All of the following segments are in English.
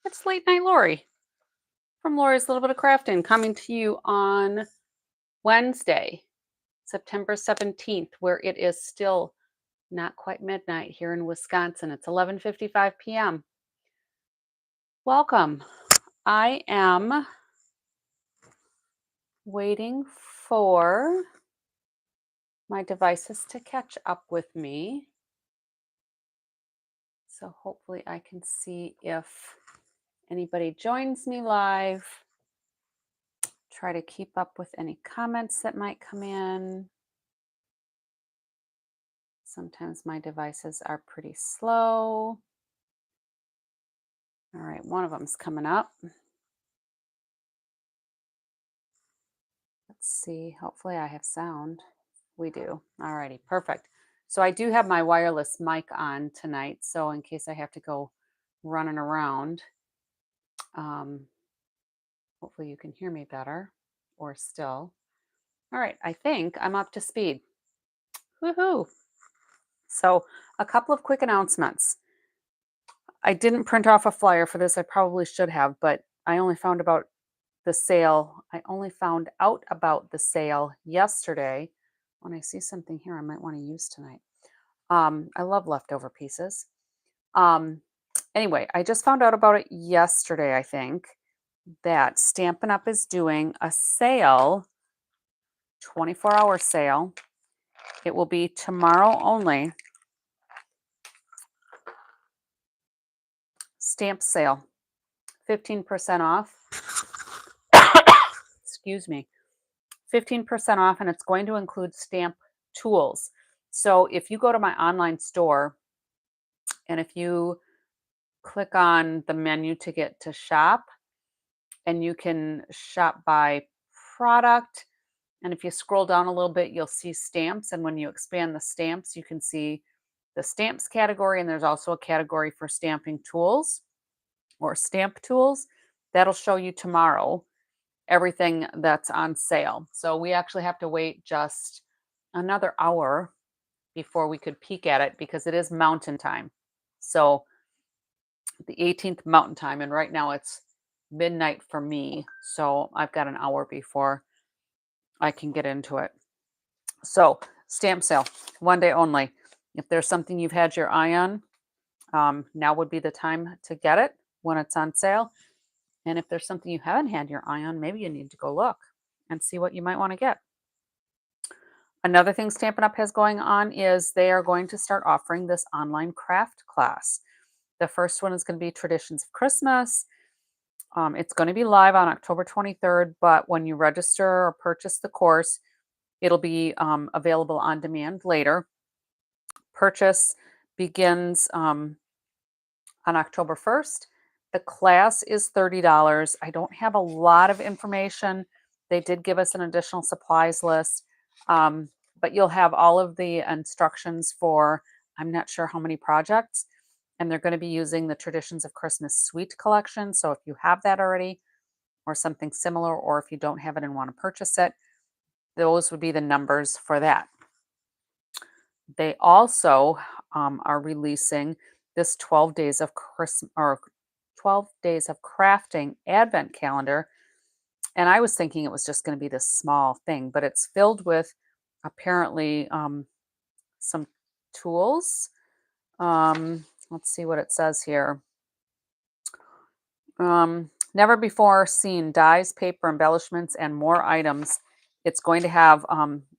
It's Late Night Lori from Lori's Little Bit of Crafting, coming to you on Wednesday, September 17th, where it is still not quite midnight here in Wisconsin. It's 11:55 p.m. Welcome. I am waiting for my devices to catch up with me. So hopefully I can see if anybody joins me live. Try to keep up with any comments that might come in. Sometimes my devices are pretty slow. All right, one of them's coming up. Let's see. Hopefully I have sound. We do. All righty, perfect. So I do have my wireless mic on tonight. So in case I have to go running around, hopefully you can hear me better or still. All right, I think I'm up to speed. Woohoo! So a couple of quick announcements. I didn't print off a flyer for this. I probably should have, but I only found about the sale. I only found out about the sale yesterday. When I see something here I might want to use tonight. I love leftover pieces. Anyway, I just found out about it yesterday, I think, that Stampin' Up! Is doing a sale, 24-hour sale. It will be tomorrow only. Stamp sale, 15% off. Excuse me. 15% off, and it's going to include stamp tools. So if you go to my online store and if you click on the menu to get to shop, and you can shop by product, and if you scroll down a little bit, you'll see stamps. And when you expand the stamps, you can see the stamps category, and there's also a category for stamping tools or stamp tools. That'll show you tomorrow everything that's on sale. So we actually have to wait just another hour before we could peek at it because it is mountain time. So the 18th mountain time, and right now it's midnight for me. So I've got an hour before I can get into it. So stamp sale, one day only. If there's something you've had your eye on, now would be the time to get it when it's on sale. And if there's something you haven't had your eye on, maybe you need to go look and see what you might want to get. Another thing Stampin' Up! Has going on is they are going to start offering this online craft class. The first one is going to be Traditions of Christmas. It's going to be live on October 23rd, but when you register or purchase the course, it'll be available on demand later. Purchase begins on October 1st. The class is $30. I don't have a lot of information. They did give us an additional supplies list, but you'll have all of the instructions for, I'm not sure how many projects, and they're going to be using the Traditions of Christmas Suite collection. So if you have that already or something similar, or if you don't have it and want to purchase it, those would be the numbers for that. They also are releasing this 12 days of Christmas or 12 days of crafting advent calendar. And I was thinking it was just going to be this small thing, but it's filled with apparently some tools. Let's see what it says here. Never before seen dies, paper embellishments, and more items. It's going to have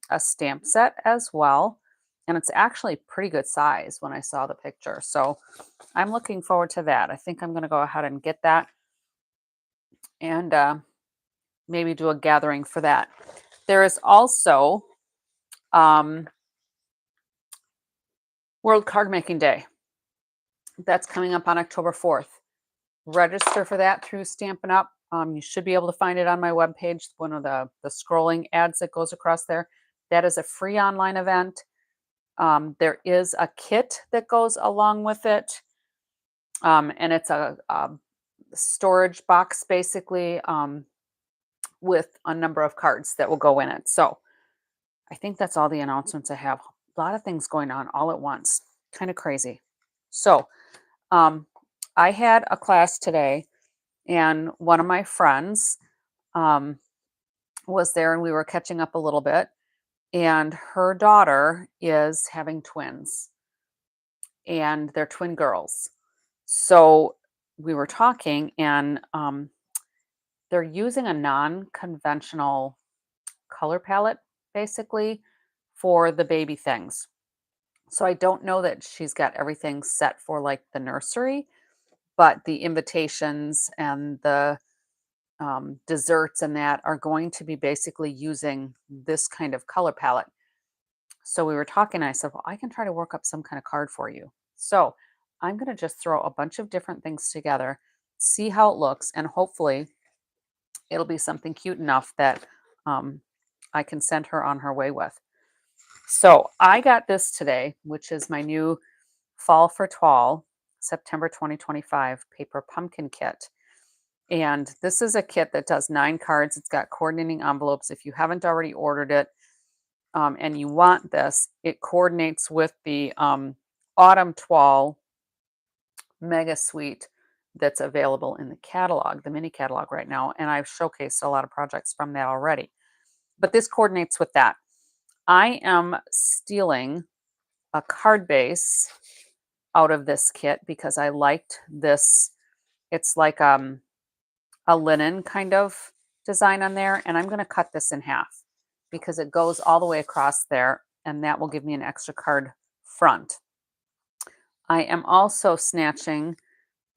a stamp set as well. And it's actually pretty good size when I saw the picture. So I'm looking forward to that. I think I'm going to go ahead and get that and maybe do a gathering for that. There is also World Card Making Day. That's coming up on October 4th. Register for that through Stampin' Up. You should be able to find it on my webpage, one of the scrolling ads that goes across there. That is a free online event. There is a kit that goes along with it, and it's a storage box basically with a number of cards that will go in it. So I think that's all the announcements I have. A lot of things going on all at once. Kind of crazy. So I had a class today and one of my friends um, was there, and we were catching up a little bit. And her daughter is having twins, and they're twin girls. So we were talking, and they're using a non-conventional color palette basically for the baby things. So I don't know that she's got everything set for like the nursery, but the invitations and the desserts and that are going to be basically using this kind of color palette. So we were talking, and I said, well, I can try to work up some kind of card for you. So I'm going to just throw a bunch of different things together, see how it looks, and hopefully it'll be something cute enough that um, I can send her on her way with. So I got this today, which is my new Fall for Toile September 2025 paper pumpkin kit. And this is a kit that does 9 cards. It's got coordinating envelopes. If you haven't already ordered it and you want this, it coordinates with the Autumn Toile Mega Suite that's available in the catalog, the mini catalog right now. And I've showcased a lot of projects from that already. But this coordinates with that. I am stealing a card base out of this kit because I liked this. It's like a linen kind of design on there, and I'm going to cut this in half because it goes all the way across there, and that will give me an extra card front. I am also snatching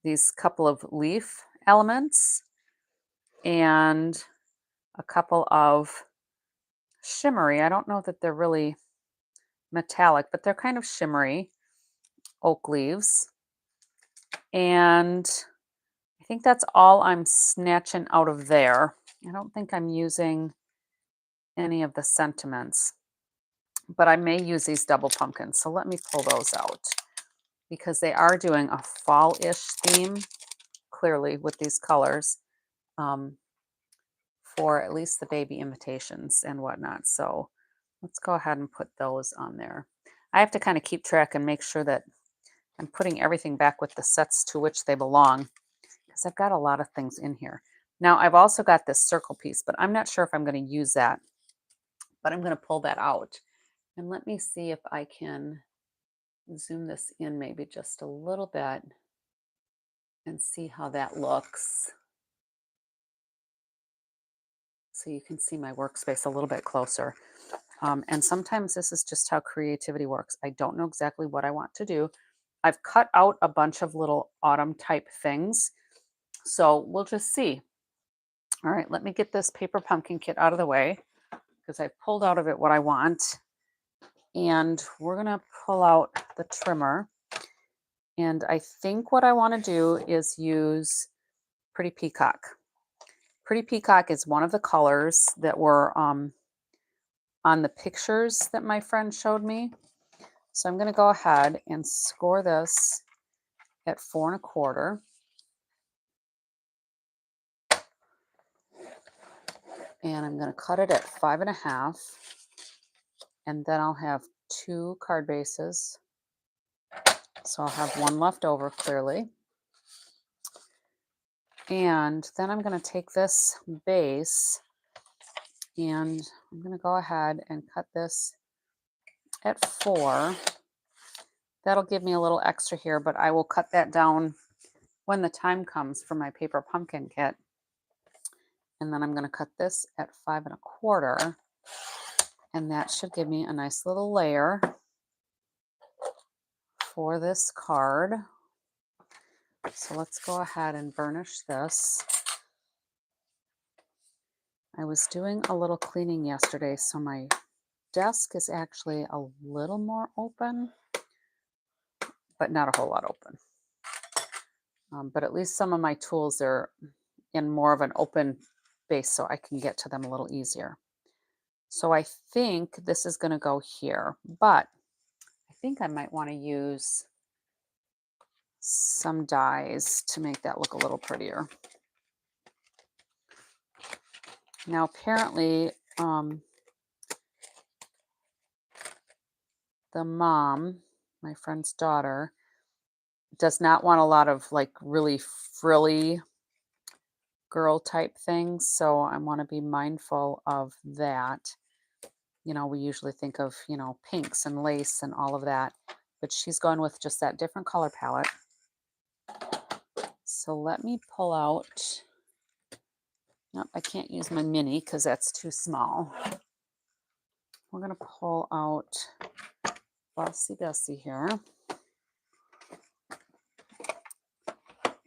these couple of leaf elements and a couple of shimmery. I don't know that they're really metallic, but they're kind of shimmery oak leaves. And I think that's all I'm snatching out of there. I don't think I'm using any of the sentiments, but I may use these double pumpkins. So let me pull those out because they are doing a fall-ish theme, clearly, with these colors for at least the baby invitations and whatnot. So let's go ahead and put those on there. I have to kind of keep track and make sure that I'm putting everything back with the sets to which they belong because I've got a lot of things in here. Now, I've also got this circle piece, but I'm not sure if I'm going to use that, but I'm going to pull that out. And let me see if I can zoom this in maybe just a little bit and see how that looks. So you can see my workspace a little bit closer. And sometimes this is just how creativity works. I don't know exactly what I want to do. I've cut out a bunch of little autumn type things. So we'll just see. All right, let me get this paper pumpkin kit out of the way because I've pulled out of it what I want. And we're going to pull out the trimmer. And I think what I want to do is use Pretty Peacock. Pretty Peacock is one of the colors that were on the pictures that my friend showed me. So I'm going to go ahead and score this at 4 1/4. And I'm going to cut it at 5 1/2. And then I'll have 2 card bases. So I'll have one left over clearly. And then I'm going to take this base and I'm going to go ahead and cut this at 4. That'll give me a little extra here, but I will cut that down when the time comes for my paper pumpkin kit. And then I'm going to cut this at 5 1/4. And that should give me a nice little layer for this card. So let's go ahead and burnish this. I was doing a little cleaning yesterday, so my desk is actually a little more open, but not a whole lot open. But at least some of my tools are in more of an open base so I can get to them a little easier. So I think this is going to go here, but I think I might want to use some dies to make that look a little prettier. Now, apparently, the mom, my friend's daughter, does not want a lot of like really frilly girl type things, so I want to be mindful of that. You know, we usually think of, you know, pinks and lace and all of that, but she's gone with just that different color palette. So let me pull out, nope, I can't use my mini because that's too small. We're going to pull out Bossy Bessie here.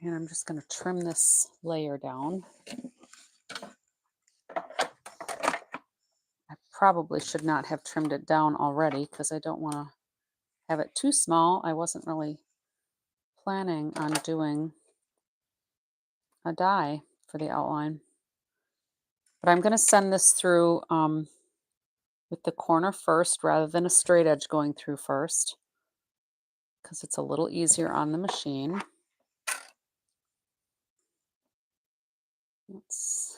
And I'm just going to trim this layer down. I probably should not have trimmed it down already because I don't want to have it too small. I wasn't really planning on doing a die for the outline. But I'm going to send this through with the corner first rather than a straight edge going through first, because it's a little easier on the machine. Let's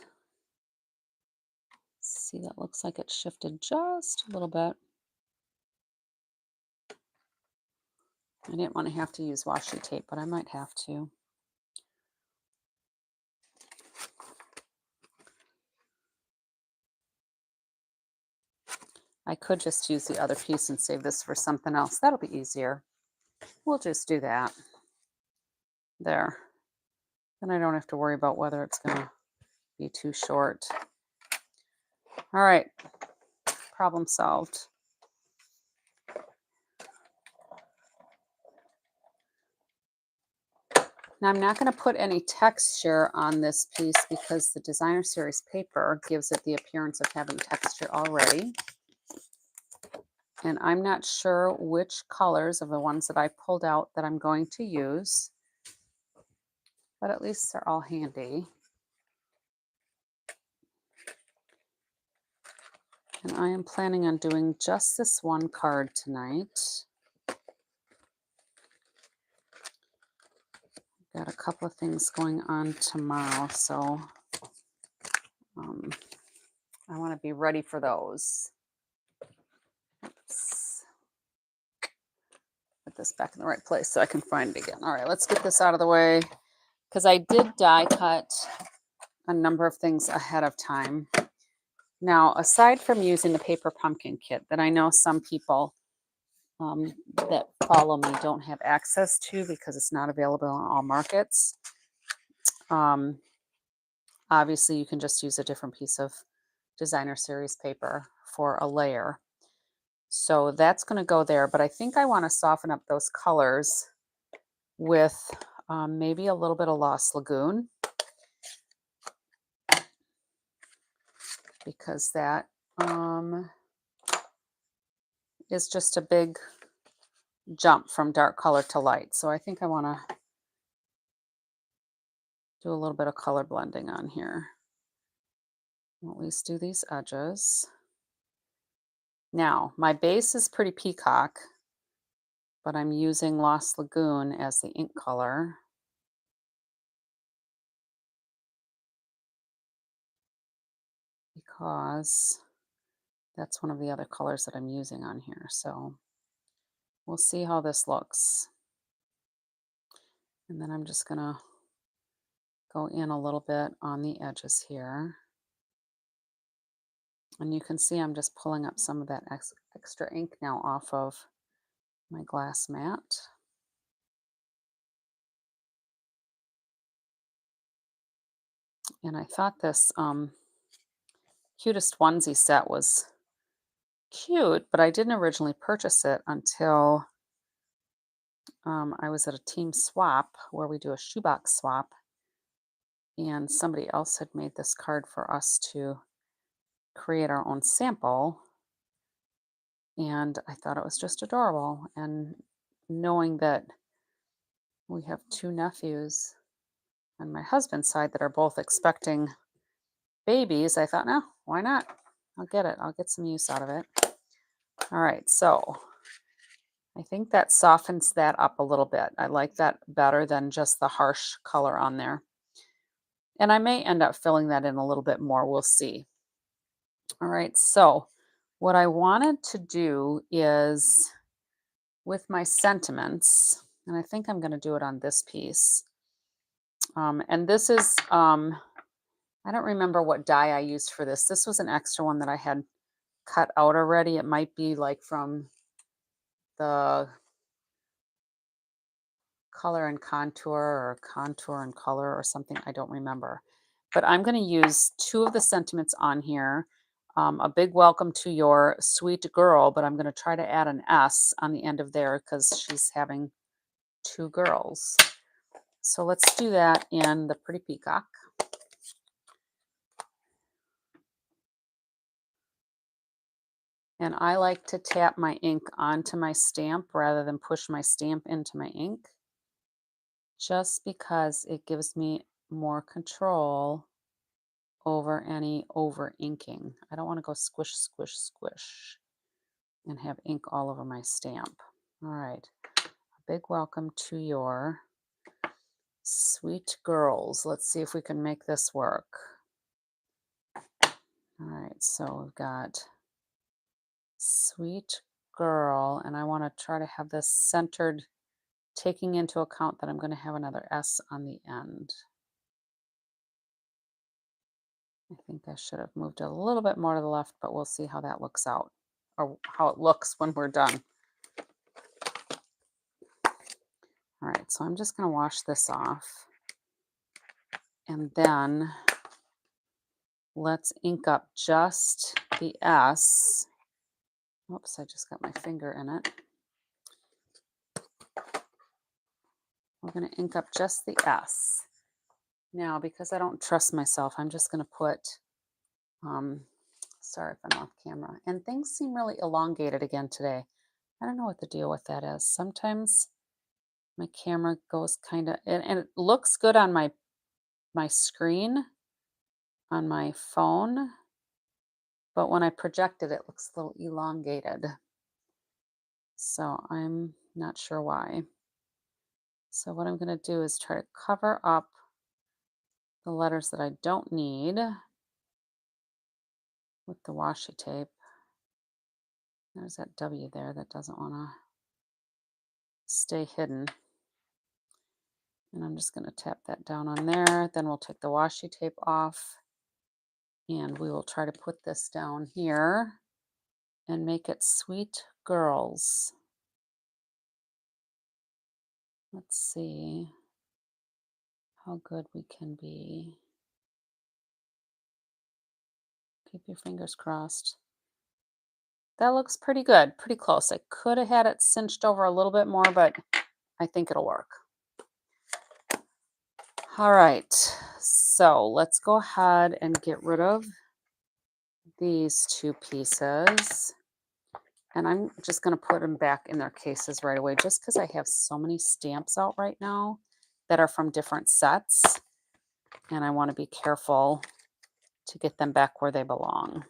see, that looks like it shifted just a little bit. I didn't want to have to use washi tape, but I might have to. I could just use the other piece and save this for something else. That'll be easier. We'll just do that. There. Then I don't have to worry about whether it's going to be too short. All right. Problem solved. Now I'm not going to put any texture on this piece because the designer series paper gives it the appearance of having texture already. And I'm not sure which colors of the ones that I pulled out that I'm going to use, but at least they're all handy. And I am planning on doing just this one card tonight. Got a couple of things going on tomorrow, so I want to be ready for those. Oops. Put this back in the right place so I can find it again. All right, let's get this out of the way because I did die cut a number of things ahead of time. Now, aside from using the paper pumpkin kit that I know some people that follow me don't have access to because it's not available in all markets, obviously you can just use a different piece of designer series paper for a layer. So that's going to go there, but I think I want to soften up those colors with maybe a little bit of Lost Lagoon, because that is just a big jump from dark color to light. So I think I want to do a little bit of color blending on here. I'll at least do these edges. Now, my base is pretty peacock, but I'm using Lost Lagoon as the ink color. Because that's one of the other colors that I'm using on here. So we'll see how this looks. And then I'm just going to go in a little bit on the edges here. And you can see I'm just pulling up some of that extra ink now off of my glass mat. And I thought this Cutest Onesie set was cute, but I didn't originally purchase it until I was at a team swap where we do a shoebox swap. And somebody else had made this card for us to create our own sample. And I thought it was just adorable. And knowing that we have two nephews on my husband's side that are both expecting babies, I thought, no, why not? I'll get it. I'll get some use out of it. All right, so I think that softens that up a little bit. I like that better than just the harsh color on there. And I may end up filling that in a little bit more. We'll see. All right, so what I wanted to do is with my sentiments, and I think I'm going to do it on this piece. And this is I don't remember what die I used for this. This was an extra one that I had cut out already. It might be like from the Color and Contour or Contour and Color or something. I don't remember. But I'm going to use two of the sentiments on here. A big welcome to your sweet girl, but I'm going to try to add an S on the end of there because she's having two girls. So let's do that in the Pretty Peacock. And I like to tap my ink onto my stamp rather than push my stamp into my ink, just because it gives me more control over any over inking. I don't want to go squish, squish, squish and have ink all over my stamp. All right. A big welcome to your sweet girls. Let's see if we can make this work. All right. So we've got sweet girl, and I want to try to have this centered, taking into account that I'm going to have another S on the end. I think I should have moved it a little bit more to the left, but we'll see how that looks out, or how it looks when we're done. All right, so I'm just going to wash this off. And then let's ink up just the S. Oops, I just got my finger in it. We're going to ink up just the S. Now, because I don't trust myself, I'm just going to put, sorry if I'm off camera. And things seem really elongated again today. I don't know what the deal with that is. Sometimes my camera goes kind of, and it looks good on my screen on my phone, but when I project it, it looks a little elongated. So I'm not sure why. So what I'm going to do is try to cover up the letters that I don't need with the washi tape. There's that W there that doesn't want to stay hidden. And I'm just going to tap that down on there. Then we'll take the washi tape off and we will try to put this down here and make it Sweet Girls. Let's see how good we can be. Keep your fingers crossed. That looks pretty good, pretty close. I could have had it cinched over a little bit more, but I think it'll work. All right, so let's go ahead and get rid of these two pieces. And I'm just going to put them back in their cases right away, just because I have so many stamps out right now that are from different sets. And I want to be careful to get them back where they belong.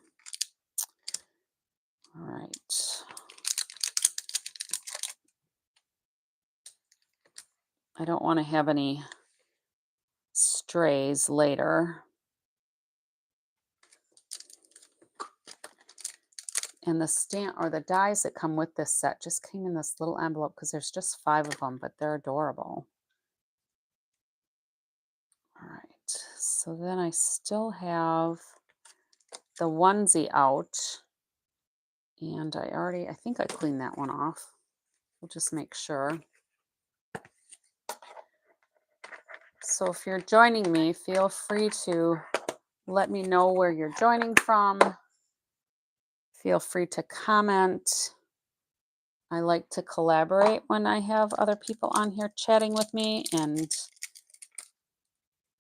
All right. I don't want to have any strays later. And the stamp or the dies that come with this set just came in this little envelope because there's just 5 of them, but they're adorable. All right, so then I still have the onesie out. And I think I cleaned that one off. We'll just make sure. So if you're joining me, feel free to let me know where you're joining from. Feel free to comment. I like to collaborate when I have other people on here chatting with me, and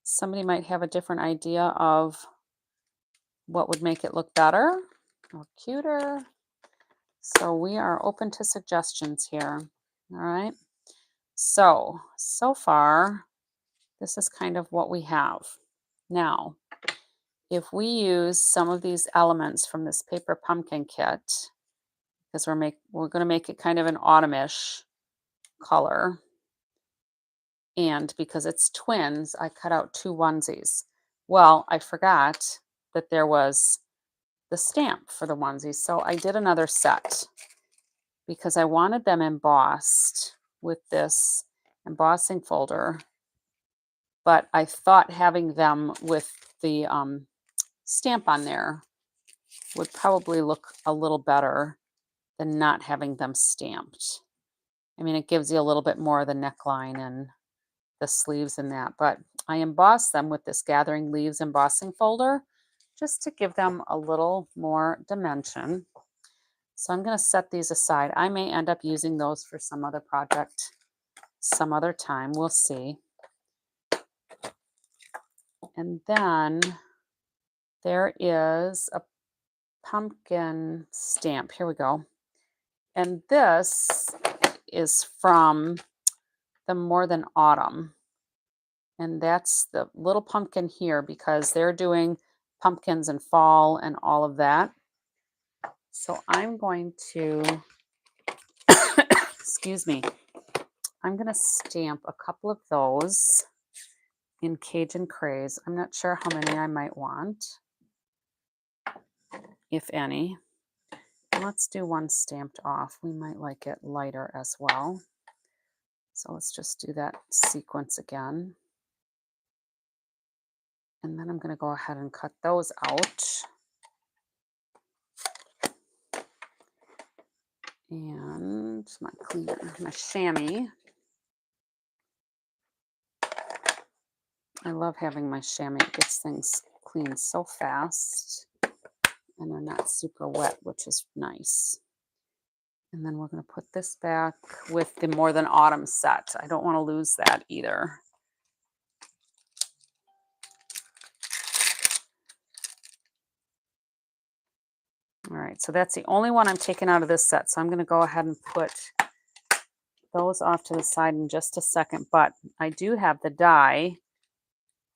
somebody might have a different idea of what would make it look better or cuter. So we are open to suggestions here. All right. So far, this is kind of what we have. Now, if we use some of these elements from this paper pumpkin kit, because we're going to make it kind of an autumnish color, and because it's twins, I cut out 2 onesies. Well, I forgot that there was the stamp for the onesies, so I did another set because I wanted them embossed with this embossing folder, but I thought having them with the stamp on there would probably look a little better than not having them stamped. I mean, it gives you a little bit more of the neckline and the sleeves and that, but I emboss them with this Gathering Leaves embossing folder just to give them a little more dimension. So I'm going to set these aside. I may end up using those for some other project some other time. We'll see. And then there is a pumpkin stamp. Here we go. And this is from the More Than Autumn. And that's the little pumpkin here because they're doing pumpkins in fall and all of that. So I'm going to, excuse me, I'm going to stamp a couple of those in Cajun Craze. I'm not sure how many I might want, if any. Let's do one stamped off. We might like it lighter as well. So let's just do that sequence again. And then I'm going to go ahead and cut those out. And my cleaner, my chamois. I love having my chamois. It gets things cleaned so fast. And they're not super wet, which is nice. And then we're going to put this back with the More Than Autumn set. I don't want to lose that either. All right, so that's the only one I'm taking out of this set. So I'm going to go ahead and put those off to the side in just a second. But I do have the die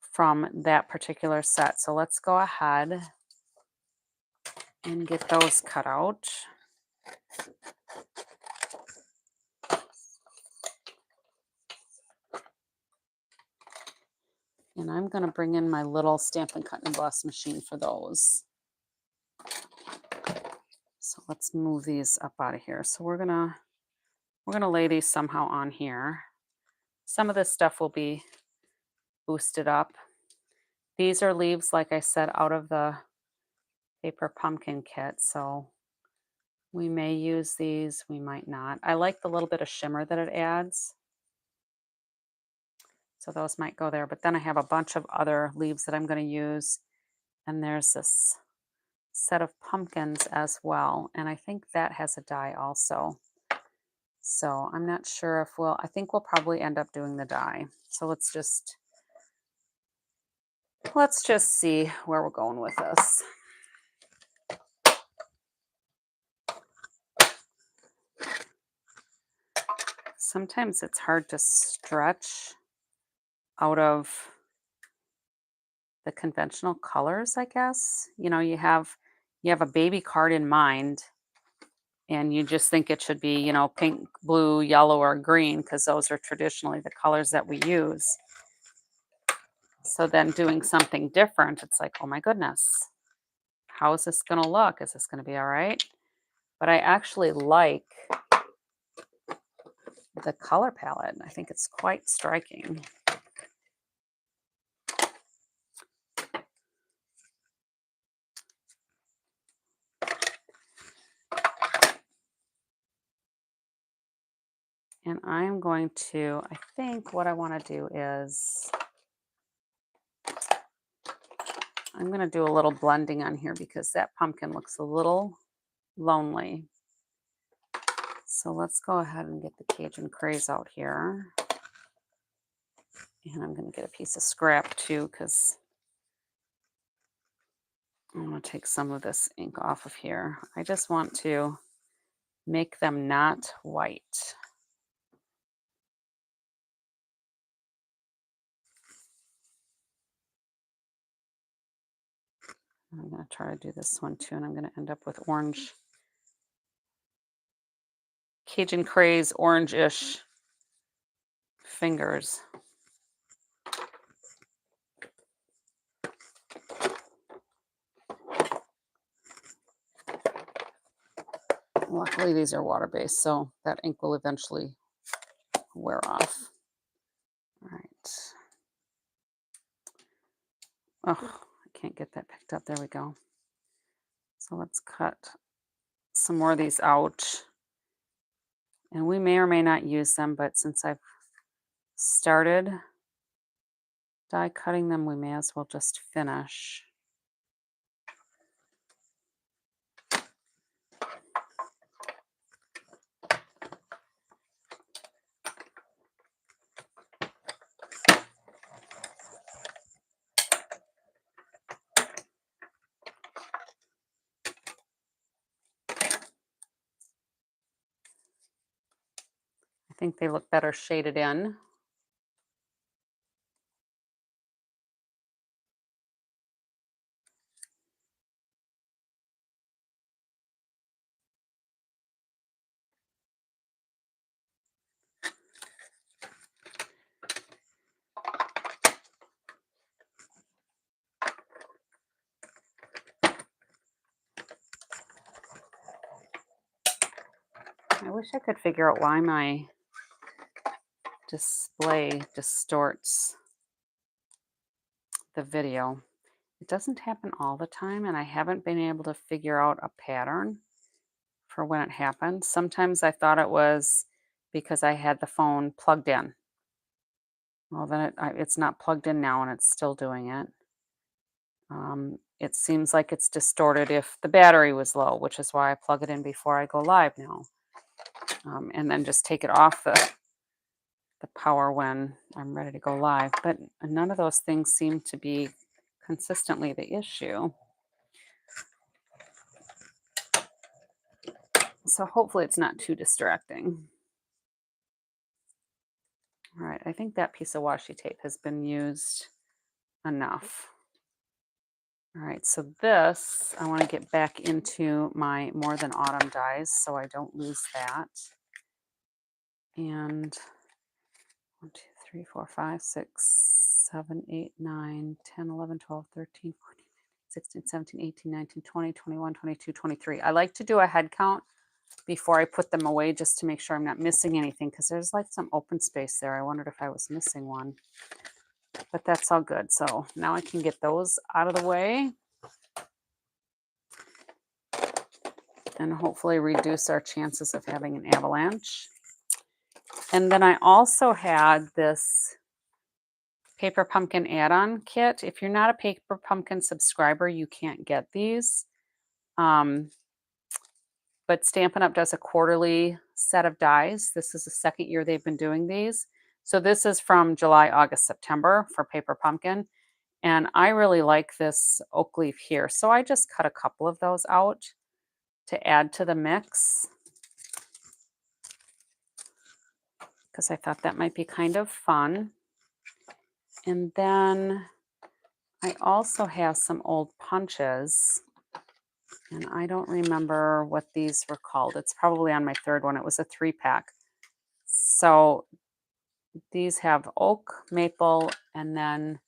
from that particular set. So let's go ahead and get those cut out. And I'm going to bring in my little Stampin' Cut and Emboss machine for those. So let's move these up out of here. So we're gonna lay these somehow on here. Some of this stuff will be boosted up. These are leaves, like I said, out of the paper pumpkin kit. So we may use these, we might not. I like the little bit of shimmer that it adds. So those might go there. But then I have a bunch of other leaves that I'm going to use. And there's this set of pumpkins as well. And I think that has a die also. So I'm not sure if I think we'll probably end up doing the die. So let's just see where we're going with this. Sometimes it's hard to stretch out of the conventional colors, I guess. You know, you have a baby card in mind and you just think it should be, you know, pink, blue, yellow, or green because those are traditionally the colors that we use. So then doing something different, it's like, oh my goodness, how is this going to look? Is this going to be all right? But I actually like the color palette. I think it's quite striking. And I'm going to, I think what I want to do is, I'm going to do a little blending on here because that pumpkin looks a little lonely. So let's go ahead and get the Cajun Craze out here. And I'm going to get a piece of scrap too because I'm going to take some of this ink off of here. I just want to make them not white. I'm going to try to do this one too, and I'm going to end up with orange. Cajun Craze orange-ish fingers. Luckily, these are water-based, so that ink will eventually wear off. All right. Oh, can't get that picked up. There we go. So let's cut some more of these out. And we may or may not use them, but since I've started die cutting them, we may as well just finish. I think they look better shaded in. I wish I could figure out why my display distorts the video. It doesn't happen all the time, and I haven't been able to figure out a pattern for when it happened. Sometimes I thought it was because I had the phone plugged in. Well, then it's not plugged in now, and it's still doing it. It seems like it's distorted if the battery was low, which is why I plug it in before I go live now. And then just take it off the power when I'm ready to go live. But none of those things seem to be consistently the issue. So hopefully it's not too distracting. All right, I think that piece of washi tape has been used enough. All right, so this, I want to get back into my More Than Autumn dies so I don't lose that. And 1, 2, 3, 4, 5, 6, 7, 8, 9, 10, 11, 12, 13, 14, 16, 17, 18, 19, 20, 21, 22, 23. I like to do a head count before I put them away just to make sure I'm not missing anything because there's like some open space there. I wondered if I was missing one, but that's all good. So now I can get those out of the way and hopefully reduce our chances of having an avalanche. And then I also had this Paper Pumpkin add-on kit. If you're not a Paper Pumpkin subscriber, you can't get these. But Stampin' Up! Does a quarterly set of dies. This is the second year they've been doing these. So this is from July, August, September for Paper Pumpkin. And I really like this oak leaf here. So I just cut a couple of those out to add to the mix because I thought that might be kind of fun. And then I also have some old punches. And I don't remember what these were called. It's probably on my third one. It was a 3-pack. So these have oak, maple, and then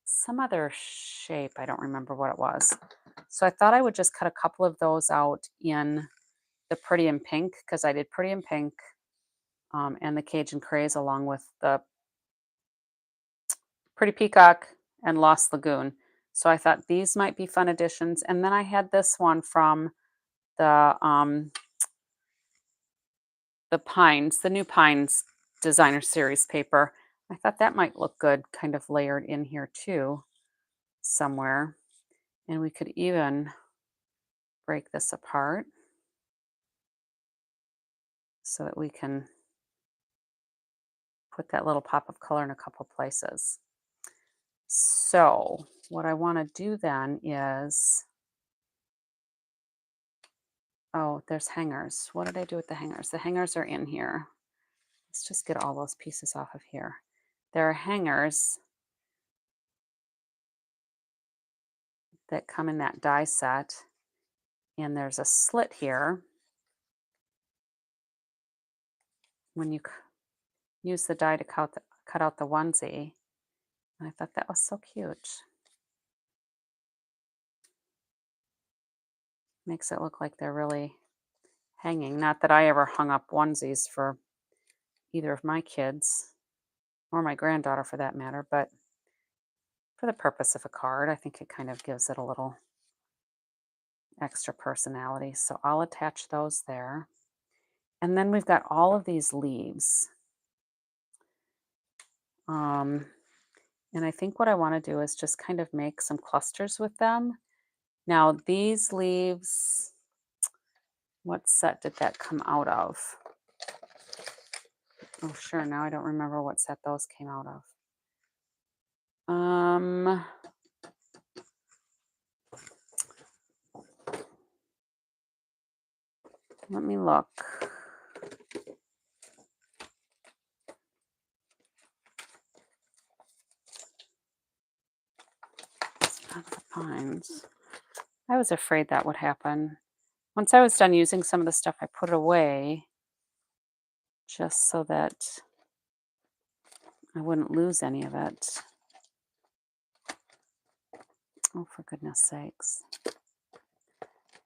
some other shape. I don't remember what it was. So I thought I would just cut a couple of those out in the Pretty in Pink because I did Pretty in Pink and the Cajun Craze along with the Pretty Peacock and Lost Lagoon. So I thought these might be fun additions. And then I had this one from the Pines, the new Pines designer series paper. I thought that might look good kind of layered in here too somewhere. And we could even break this apart so that we can put that little pop of color in a couple places. So what I want to do then is, oh, there's hangers. What did I do with the hangers? The hangers are in here. Let's just get all those pieces off of here. There are hangers that come in that die set, and there's a slit here. When you use the die to cut out the onesie, and I thought that was so cute. Makes it look like they're really hanging. Not that I ever hung up onesies for either of my kids or my granddaughter for that matter, but for the purpose of a card. I think it kind of gives it a little extra personality. So I'll attach those there. And then we've got all of these leaves. And I think what I want to do is just kind of make some clusters with them. Now these leaves, what set did that come out of? Oh, sure. Now I don't remember what set those came out of. Let me look. Out of the pines. I was afraid that would happen. Once I was done using some of the stuff, I put it away just so that I wouldn't lose any of it. Oh, for goodness sakes.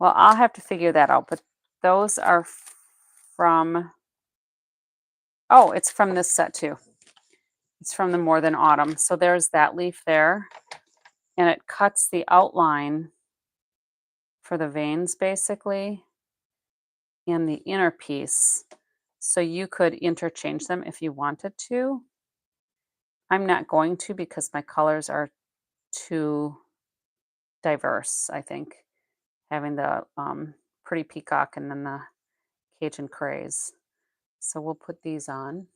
Well, I'll have to figure that out, but those are from, oh, it's from this set too. It's from the More Than Autumn. So there's that leaf there, and it cuts the outline for the veins basically in the inner piece. So you could interchange them if you wanted to. I'm not going to because my colors are too diverse, I think. Having the pretty peacock and then the Cajun craze. So we'll put these on.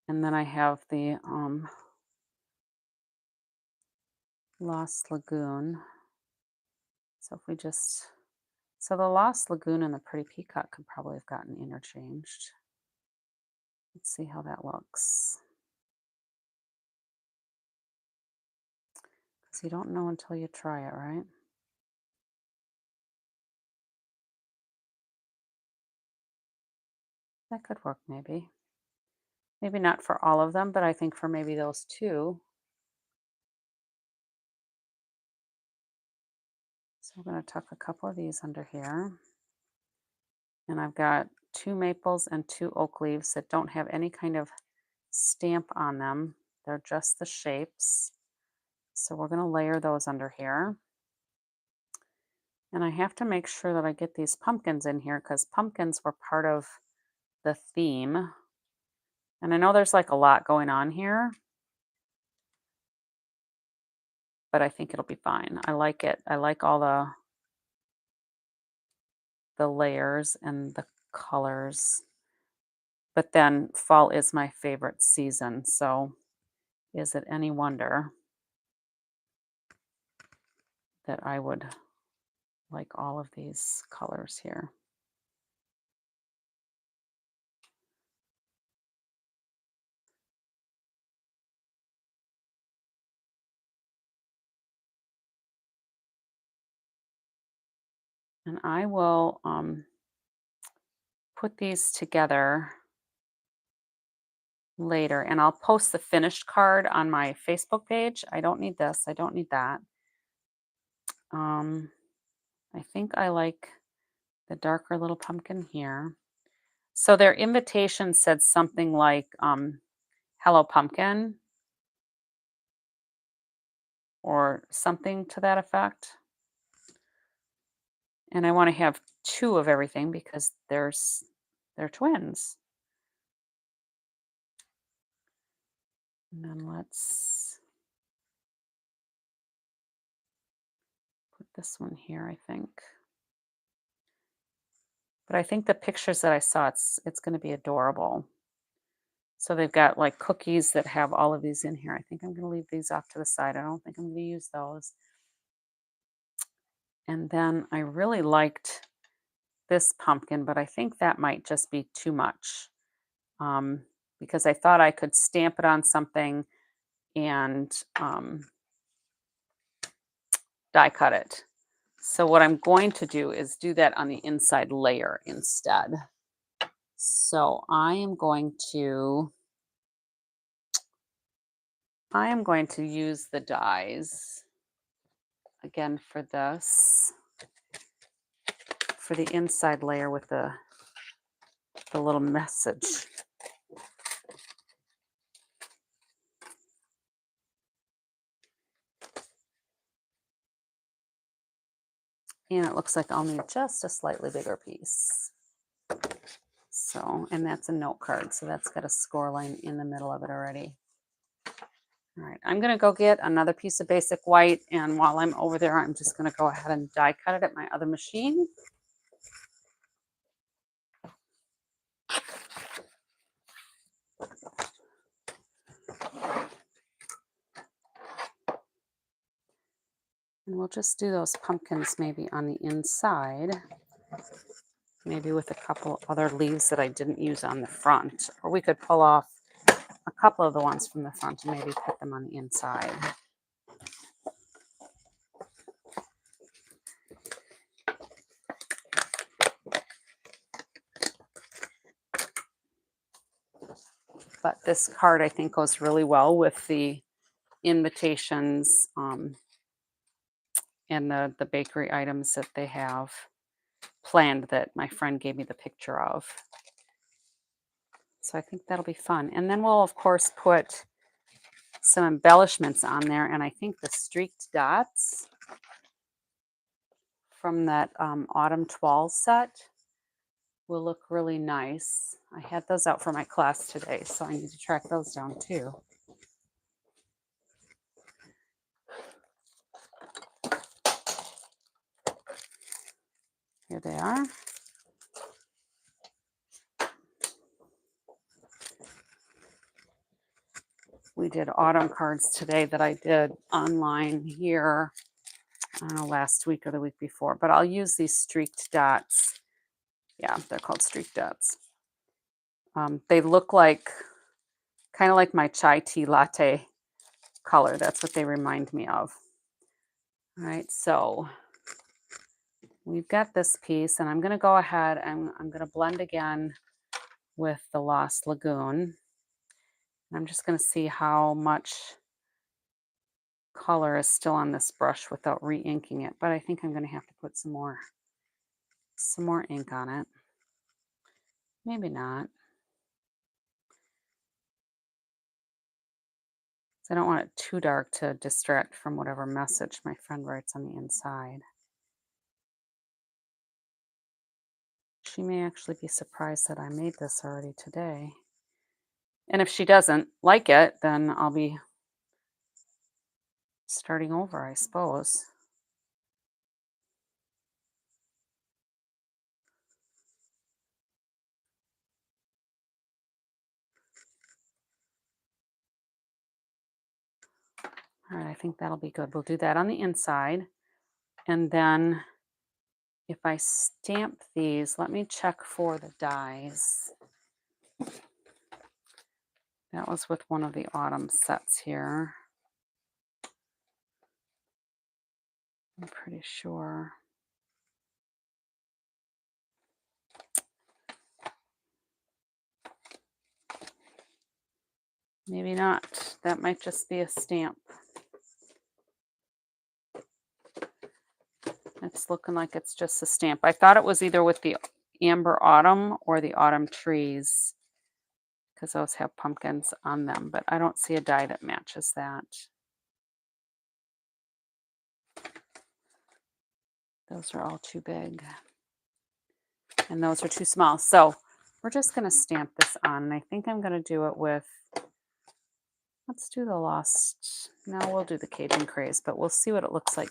And then I have the Lost Lagoon. So if we just, so the Lost Lagoon and the pretty peacock could probably have gotten interchanged. Let's see how that looks. Because you don't know until you try it, right? That could work maybe. Maybe not for all of them, but I think for maybe those two. So I'm going to tuck a couple of these under here. And I've got 2 maples and 2 oak leaves that don't have any kind of stamp on them. They're just the shapes. So we're going to layer those under here. And I have to make sure that I get these pumpkins in here because pumpkins were part of the theme. And I know there's like a lot going on here, but I think it'll be fine. I like it. I like all the layers and the colors. But then fall is my favorite season. So is it any wonder that I would like all of these colors here? And I will put these together later, and I'll post the finished card on my Facebook page. I don't need this. I don't need that. I think I like the darker little pumpkin here. So their invitation said something like, "Hello, pumpkin," or something to that effect. And I want to have 2 of everything because they're twins. And then let's put this one here, I think. But I think the pictures that I saw, it's going to be adorable. So they've got like cookies that have all of these in here. I think I'm going to leave these off to the side. I don't think I'm going to use those. And then I really liked this pumpkin, but I think that might just be too much because I thought I could stamp it on something and die cut it. So what I'm going to do is do that on the inside layer instead. So I am going to use the dies again for this, for the inside layer with the little message. And it looks like I'll need just a slightly bigger piece. So, and that's a note card. So that's got a score line in the middle of it already. All right, I'm going to go get another piece of basic white. And while I'm over there, I'm just going to go ahead and die cut it at my other machine. And we'll just do those pumpkins maybe on the inside, maybe with a couple other leaves that I didn't use on the front. Or we could pull off a couple of the ones from the front and maybe put them on the inside. But this card, I think, goes really well with the invitations and the bakery items that they have planned that my friend gave me the picture of. So I think that'll be fun. And then we'll, of course, put some embellishments on there. And I think the streaked dots from that Autumn Toile set will look really nice. I had those out for my class today, so I need to track those down too. Here they are. We did autumn cards today that I did online here, I don't know, last week or the week before, but I'll use these streaked dots. Yeah, they're called streaked dots. They look like, kind of like my chai tea latte color. That's what they remind me of. All right, so we've got this piece, and I'm going to go ahead and I'm going to blend again with the Lost Lagoon. I'm just going to see how much color is still on this brush without re-inking it, but I think I'm going to have to put some more ink on it. Maybe not. I don't want it too dark to distract from whatever message my friend writes on the inside. She may actually be surprised that I made this already today. And if she doesn't like it, then I'll be starting over, I suppose. All right, I think that'll be good. We'll do that on the inside. And then if I stamp these, let me check for the dies. That was with one of the autumn sets here. I'm pretty sure. Maybe not. That might just be a stamp. It's looking like it's just a stamp. I thought it was either with the Amber Autumn or the Autumn Trees, because those have pumpkins on them, but I don't see a die that matches that. Those are all too big. And those are too small. So we're just going to stamp this on. And I think I'm going to do it with, let's do the Lost. No, we'll do the Cajun Craze, but we'll see what it looks like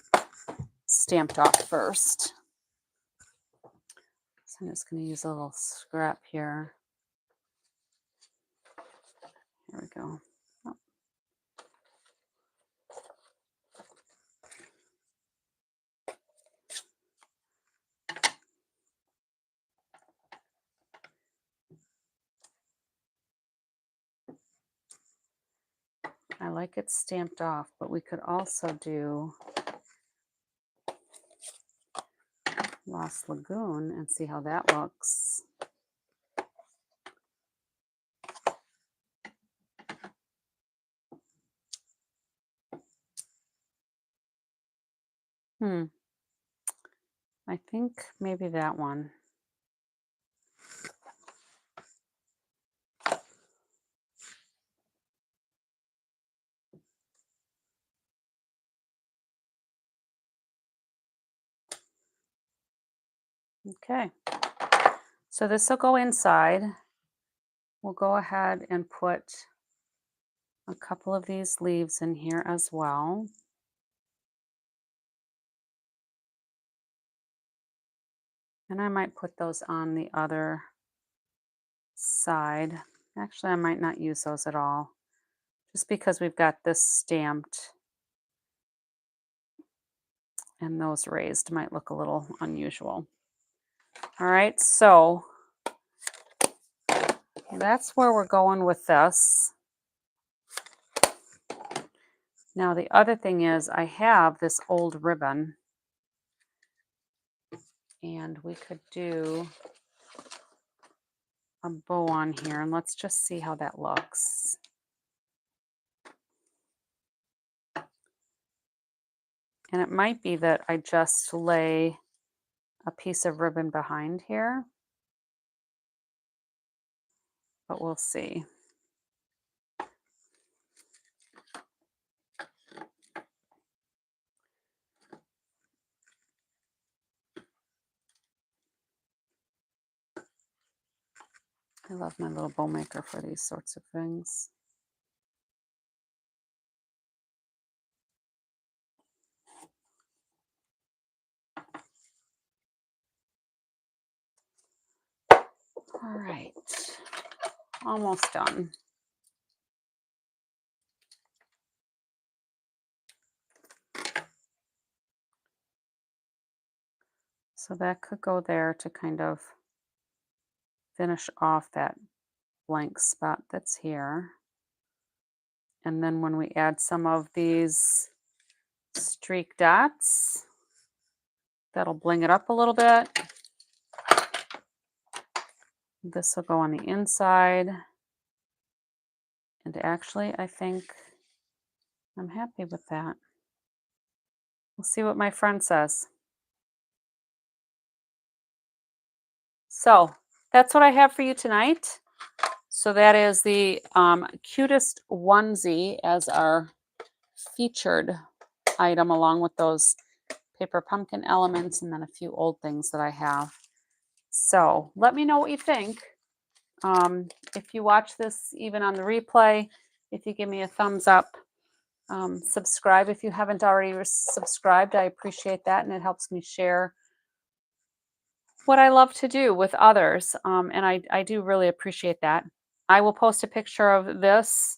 stamped off first. So I'm just going to use a little scrap here. Here we go. Oh. I like it stamped off, but we could also do Lost Lagoon and see how that looks. I think maybe that one. Okay, so this will go inside. We'll go ahead and put a couple of these leaves in here as well. And I might put those on the other side. Actually, I might not use those at all, just because we've got this stamped and those raised might look a little unusual. All right, so that's where we're going with this. Now, the other thing is I have this old ribbon, and we could do a bow on here, and let's just see how that looks. And it might be that I just lay a piece of ribbon behind here, but we'll see. I love my little bow maker for these sorts of things. All right, almost done. So that could go there to kind of finish off that blank spot that's here. And then when we add some of these streak dots, that'll bling it up a little bit. This will go on the inside. And actually, I think I'm happy with that. We'll see what my friend says. So that's what I have for you tonight. So that is the Cutest Onesie as our featured item, along with those paper pumpkin elements and then a few old things that I have. So let me know what you think. If you watch this even on the replay, if you give me a thumbs up, subscribe if you haven't already subscribed. I appreciate that, and it helps me share what I love to do with others, and I do really appreciate that. I will post a picture of this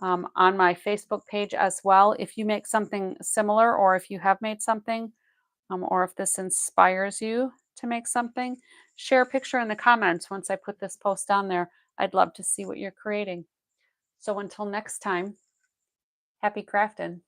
on my Facebook page as well. If you make something similar, or if you have made something, or if this inspires you to make something, share a picture in the comments once I put this post on there. I'd love to see what you're creating. So until next time, happy crafting.